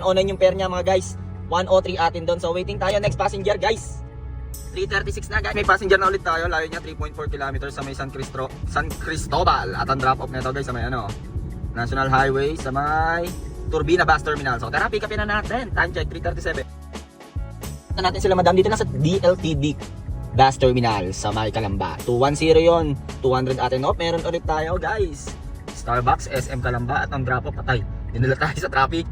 109 yung pair niya mga guys. 103 atin doon. So waiting tayo next passenger guys. 3:36 na guys. May passenger na ulit tayo. Layo niya 3.4 km sa may San Cristobal. At ang drop off nito guys sa may National Highway sa may Turbina Bus Terminal. So tara, pick upin na natin. Time check 3:37. Na natin sila madam dito na sa DLTD Bus Terminal sa may Calamba. 210 yon. 200 atin off. Meron ulit tayo guys. Starbucks, SM Calamba at ang drop off patay. Dinala tayo sa traffic.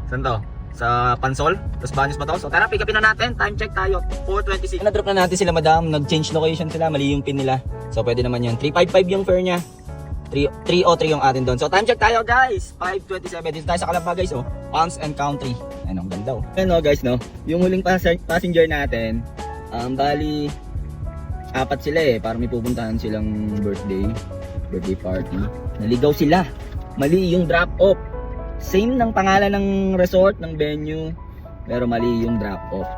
Saan to? Sa Pansol, tapos Baños ba to? So tara, pick upin na natin. Time check tayo, 4:26. Na-drop na natin sila madam, nag-change location sila, mali yung pin nila. So pwede naman yun, 355 yung fare niya, 303 yung atin doon. So time check tayo guys, 5:27. Dito tayo sa Calamba guys, Pounds and Country. Ano, ang ganda guys, yung huling passenger natin, bali, 4 sila para may pupuntahan silang birthday party. Naligaw sila, mali yung drop off. Same ng pangalan ng resort, ng venue, pero mali yung drop off.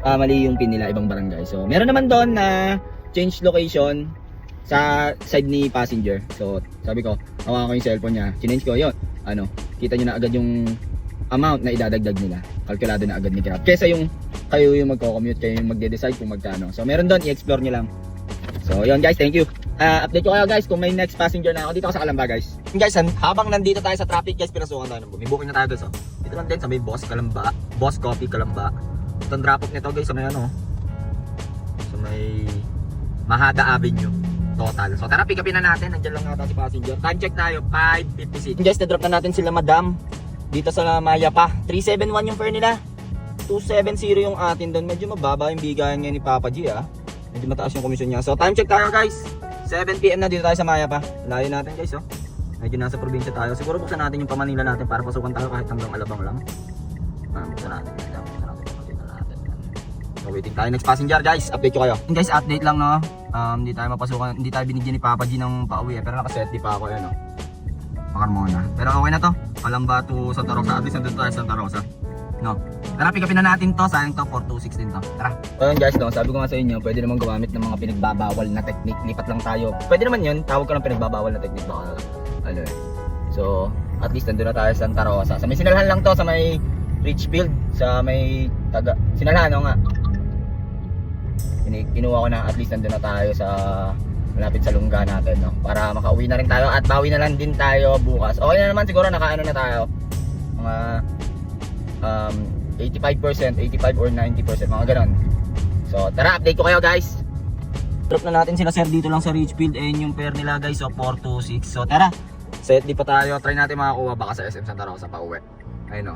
Mali yung pin nila, ibang barangay. So, meron naman doon na change location sa side ni passenger. So, sabi ko, hawakan ko yung cellphone niya. Change ko yun. Kita nyo na agad yung amount na idadagdag nila. Kalkulado na agad ni Grab. Kesa yung kayo yung magko-commute, kayo yung magde-decide kung magkano. So, meron doon, i-explore nyo lang. So, yun guys, thank you. Update ko kayo guys kung may next passenger na ako. Dito ako sa Calamba guys. Guys, habang nandito tayo sa traffic guys, pinasukan tayo ng may booking na tayo guys. Dito lang din sa may Boss Calamba, Boss Coffee Calamba. Ito ang drop off nito guys, sa may sa may Mahada Avenue total. So tara, pick upin na natin. Nandiyan lang ata si passenger. Time check tayo, 5:56. Guys, na-drop na natin sila madam dito sa Mayapa. 371 yung fare nila, 270 yung atin doon. Medyo mababa yung bigayan ngayon ni Papa G Medyo mataas yung komisyon niya. So time check tayo guys, 7 PM na dito tayo sa Mayapa. Layo natin guys Medyo nasa probinsya tayo. Siguro buksan natin yung pamanila natin para pasukan tayo kahit hanggang Alabang lang. Buksan natin. So waiting tayo next passenger guys. Update ko kayo. Guys, update lang hindi tayo mapasukan, hindi tayo binigyan ni Papa G ng pauwi pero nakaset di pa ako Pakarmona. Pero okay na to. Calamba to Santa Rosa. At least nandun tayo sa Santa Rosa. Tara, pick upin na natin to. Sayang to, 426 din to. Tara. Ayun guys, sabi ko nga sa inyo, pwede naman gumamit ng mga pinagbabawal na technique. Lipat lang tayo. Pwede naman yun, tawag ko ng pinagbabawal na technique. So, at least nandun na tayo sa Santa Rosa. Sa may sinalhan lang to, sa may Richfield. Sa may sinalhan, nga. Kinuha ko na, at least nandun na tayo sa malapit sa lungga natin, para makauwi na rin tayo at bawi na lang din tayo bukas. Okay na naman siguro, nakaano na tayo. Mga 85%, 85 or 90%, mga ganon. So tara, update ko kayo guys. Drop na natin sila sir dito lang sa Richfield. Yung pair nila guys, 426. So tara, set di pa tayo. Try natin makakuha baka sa SM Santa Rosa pa uwi. Ayun